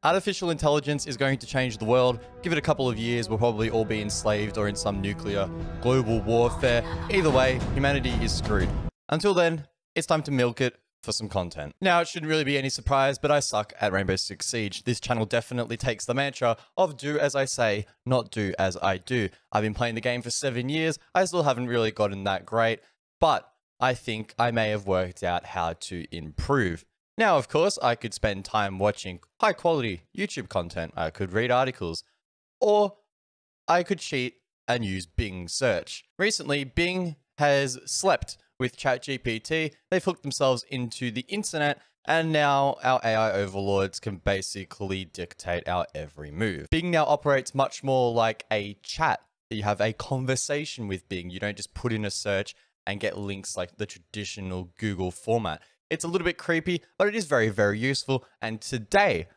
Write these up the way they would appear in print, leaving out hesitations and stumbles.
Artificial intelligence is going to change the world. Give it a couple of years, we'll probably all be enslaved or in some nuclear global warfare. Either way, humanity is screwed. Until then, it's time to milk it for some content. Now, it shouldn't really be any surprise, but I suck at Rainbow Six Siege. This channel definitely takes the mantra of do as I say, not do as I do. I've been playing the game for 7 years. I still haven't really gotten that great, but I think I may have worked out how to improve. Now, of course, I could spend time watching high quality YouTube content. I could read articles, or I could cheat and use Bing search. Recently, Bing has slept with ChatGPT. They've hooked themselves into the internet, and now our AI overlords can basically dictate our every move. Bing now operates much more like a chat. You have a conversation with Bing. You don't just put in a search and get links like the traditional Google format. It's a little bit creepy, but it is very, very useful. And today,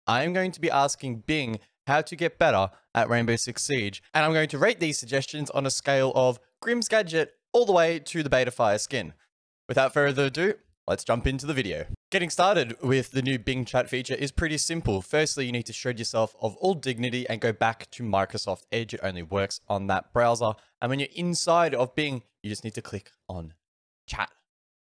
I am going to be asking Bing how to get better at Rainbow Six Siege. And I'm going to rate these suggestions on a scale of Grimm's Gadget all the way to the Betafire skin. Without further ado, let's jump into the video. Getting started with the new Bing chat feature is pretty simple. Firstly, you need to shred yourself of all dignity and go back to Microsoft Edge. It only works on that browser. And when you're inside of Bing, you just need to click on chat.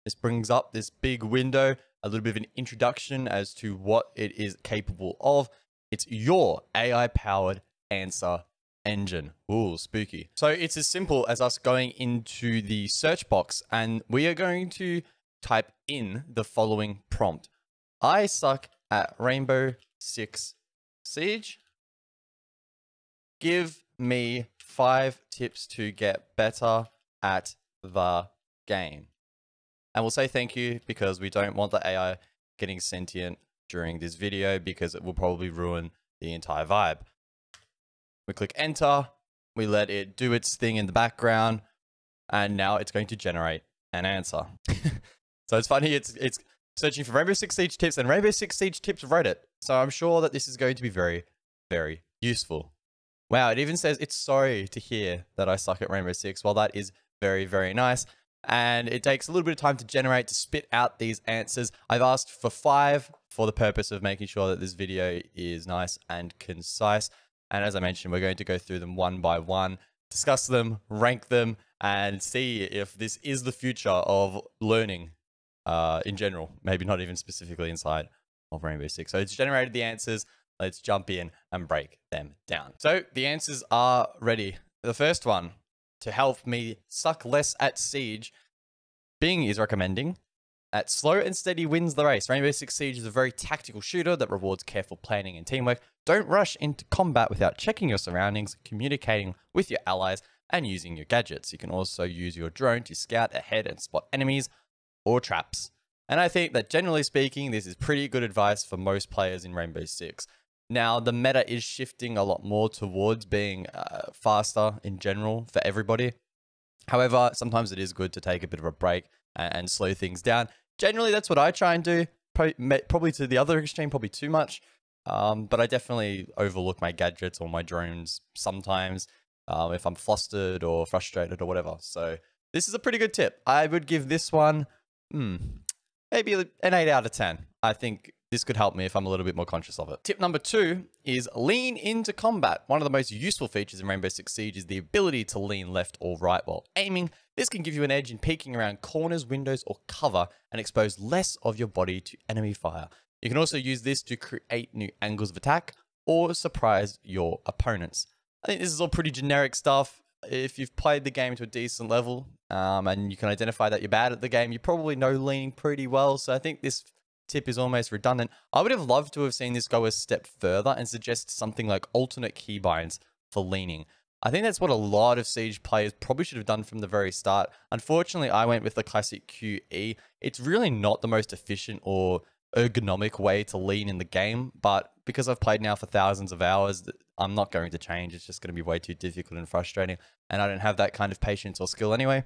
This brings up this big window, a little bit of an introduction as to what it is capable of. It's your AI-powered answer engine. Ooh, spooky. So it's as simple as us going into the search box and we are going to type in the following prompt. I suck at Rainbow Six Siege. Give me 5 tips to get better at the game. And we'll say thank you because we don't want the AI getting sentient during this video because it will probably ruin the entire vibe. We click enter, we let it do its thing in the background, and now it's going to generate an answer. So it's funny, it's searching for Rainbow Six Siege tips, and Rainbow Six Siege tips wrote it. So I'm sure that this is going to be very, very useful. Wow, it even says it's sorry to hear that I suck at Rainbow Six. Well, that is very, very nice. And it takes a little bit of time to spit out these answers. I've asked for 5 for the purpose of making sure that this video is nice and concise. And as I mentioned, we're going to go through them one by one, discuss them, rank them, and see if this is the future of learning in general, maybe not even specifically inside of Rainbow Six. So it's generated the answers. Let's jump in and break them down. So the answers are ready. The first one, to help me suck less at Siege, Bing is recommending that slow and steady wins the race. Rainbow Six Siege is a very tactical shooter that rewards careful planning and teamwork. Don't rush into combat without checking your surroundings, communicating with your allies, and using your gadgets. You can also use your drone to scout ahead and spot enemies or traps. And I think that generally speaking, this is pretty good advice for most players in Rainbow Six. Now, the meta is shifting a lot more towards being faster in general for everybody. However, sometimes it is good to take a bit of a break and slow things down. Generally, that's what I try and do. Probably to the other extreme, probably too much. But I definitely overlook my gadgets or my drones sometimes if I'm flustered or frustrated or whatever. So this is a pretty good tip. I would give this one maybe an 8 out of 10. I think this could help me if I'm a little bit more conscious of it. Tip number 2 is lean into combat. One of the most useful features in Rainbow Six Siege is the ability to lean left or right while aiming. This can give you an edge in peeking around corners, windows, or cover and expose less of your body to enemy fire. You can also use this to create new angles of attack or surprise your opponents. I think this is all pretty generic stuff. If you've played the game to a decent level and you can identify that you're bad at the game, you probably know leaning pretty well. So I think this tip is almost redundant. I would have loved to have seen this go a step further and suggest something like alternate keybinds for leaning. I think that's what a lot of Siege players probably should have done from the very start. Unfortunately, I went with the classic QE. It's really not the most efficient or ergonomic way to lean in the game, but because I've played now for thousands of hours, I'm not going to change. It's just going to be way too difficult and frustrating, and I don't have that kind of patience or skill anyway.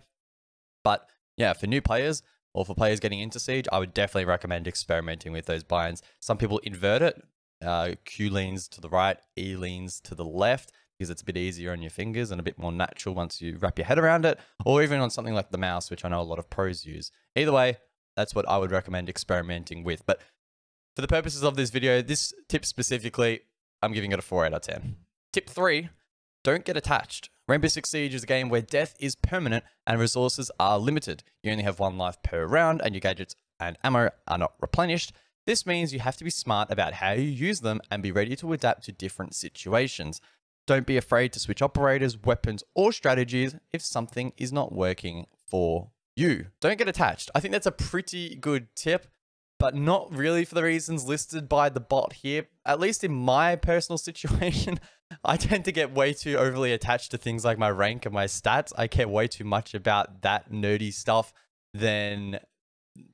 But yeah, for new players, or for players getting into Siege, I would definitely recommend experimenting with those binds. Some people invert it. Q leans to the right, E leans to the left, because it's a bit easier on your fingers and a bit more natural once you wrap your head around it, or even on something like the mouse, which I know a lot of pros use. Either way, that's what I would recommend experimenting with. But For the purposes of this video, this tip specifically, I'm giving it a 4 out of 10. Tip 3, don't get attached. Rainbow Six Siege is a game where death is permanent and resources are limited. You only have 1 life per round and your gadgets and ammo are not replenished. This means you have to be smart about how you use them and be ready to adapt to different situations. Don't be afraid to switch operators, weapons, or strategies if something is not working for you. Don't get attached. I think that's a pretty good tip, but not really for the reasons listed by the bot here. At least in my personal situation, I tend to get way too overly attached to things like my rank and my stats. I care way too much about that nerdy stuff than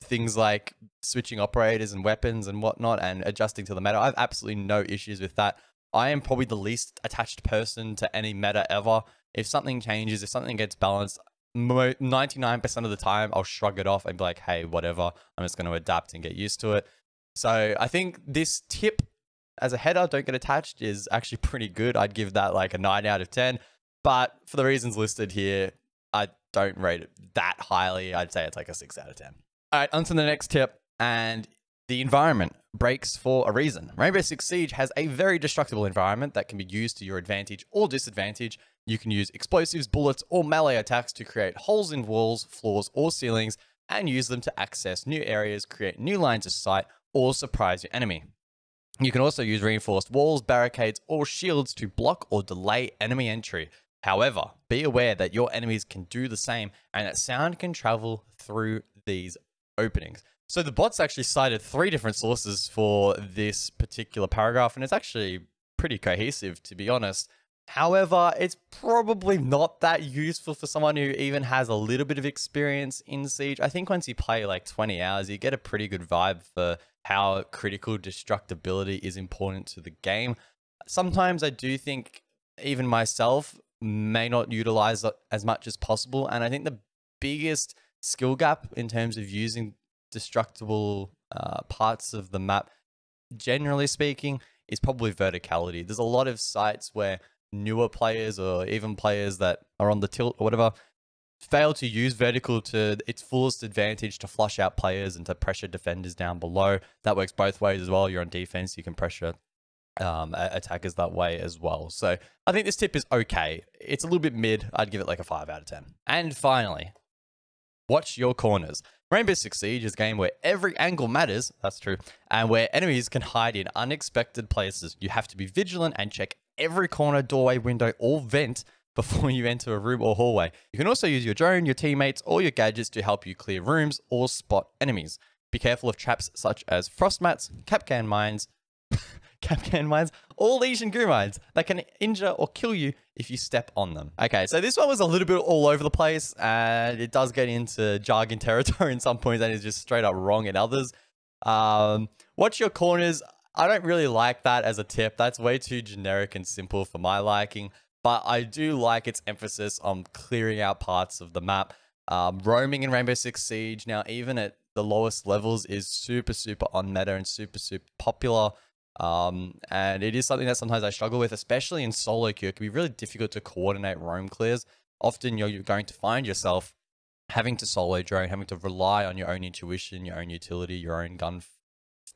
things like switching operators and weapons and whatnot and adjusting to the meta. I have absolutely no issues with that. I am probably the least attached person to any meta ever. If something changes, if something gets balanced, 99% of the time I'll shrug it off and be like, hey, whatever, I'm just going to adapt and get used to it. So I think this tip as a header, don't get attached, is actually pretty good. I'd give that like a 9 out of 10, but for the reasons listed here, I don't rate it that highly. I'd say it's like a 6 out of 10. All right, on to the next tip, and the environment breaks for a reason. Rainbow Six Siege has a very destructible environment that can be used to your advantage or disadvantage. You can use explosives, bullets, or melee attacks to create holes in walls, floors, or ceilings, and use them to access new areas, create new lines of sight, or surprise your enemy. You can also use reinforced walls, barricades, or shields to block or delay enemy entry. However, be aware that your enemies can do the same and that sound can travel through these openings. So the bots actually cited 3 different sources for this particular paragraph, and it's actually pretty cohesive, to be honest. However, it's probably not that useful for someone who even has a little bit of experience in Siege. I think once you play like 20 hours, you get a pretty good vibe for how critical destructibility is important to the game. Sometimes I do think even myself may not utilize it as much as possible, and I think the biggest skill gap in terms of using destructible parts of the map, generally speaking, is probably verticality. There's a lot of sites where newer players or even players that are on the tilt or whatever fail to use vertical to its fullest advantage to flush out players and to pressure defenders down below. That works both ways as well. You're on defense, you can pressure attackers that way as well. So I think this tip is okay. It's a little bit mid. I'd give it like a 5 out of 10. And finally, watch your corners. Rainbow Six Siege is a game where every angle matters, that's true, and where enemies can hide in unexpected places. You have to be vigilant and check every corner, doorway, window, or vent before you enter a room or hallway. You can also use your drone, your teammates, or your gadgets to help you clear rooms or spot enemies. Be careful of traps such as frost mats, Kapkan mines, or Legion goo mines that can injure or kill you if you step on them. Okay, so this one was a little bit all over the place, and it does get into jargon territory in some points and is just straight up wrong in others. Watch your corners. I don't really like that as a tip. That's way too generic and simple for my liking, but I do like its emphasis on clearing out parts of the map. Roaming in Rainbow Six Siege, now even at the lowest levels, is super on meta and super popular. And it is something that sometimes I struggle with, especially in solo queue. It can be really difficult to coordinate roam clears. Often you're going to find yourself having to solo drone, having to rely on your own intuition, your own utility, your own gun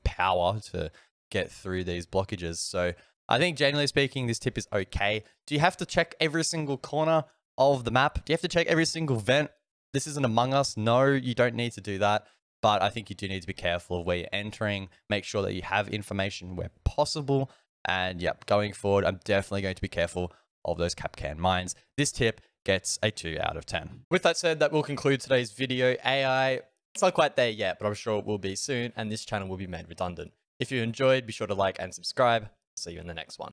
power to get through these blockages. So I think generally speaking, this tip is okay. Do you have to check every single corner of the map? Do you have to check every single vent? This isn't Among Us. No, you don't need to do that. But I think you do need to be careful of where you're entering. Make sure that you have information where possible. And yep, going forward, I'm definitely going to be careful of those Kapkan mines. This tip gets a 2 out of 10. With that said, that will conclude today's video. AI, it's not quite there yet, but I'm sure it will be soon, and this channel will be made redundant. If you enjoyed, be sure to like and subscribe. See you in the next one.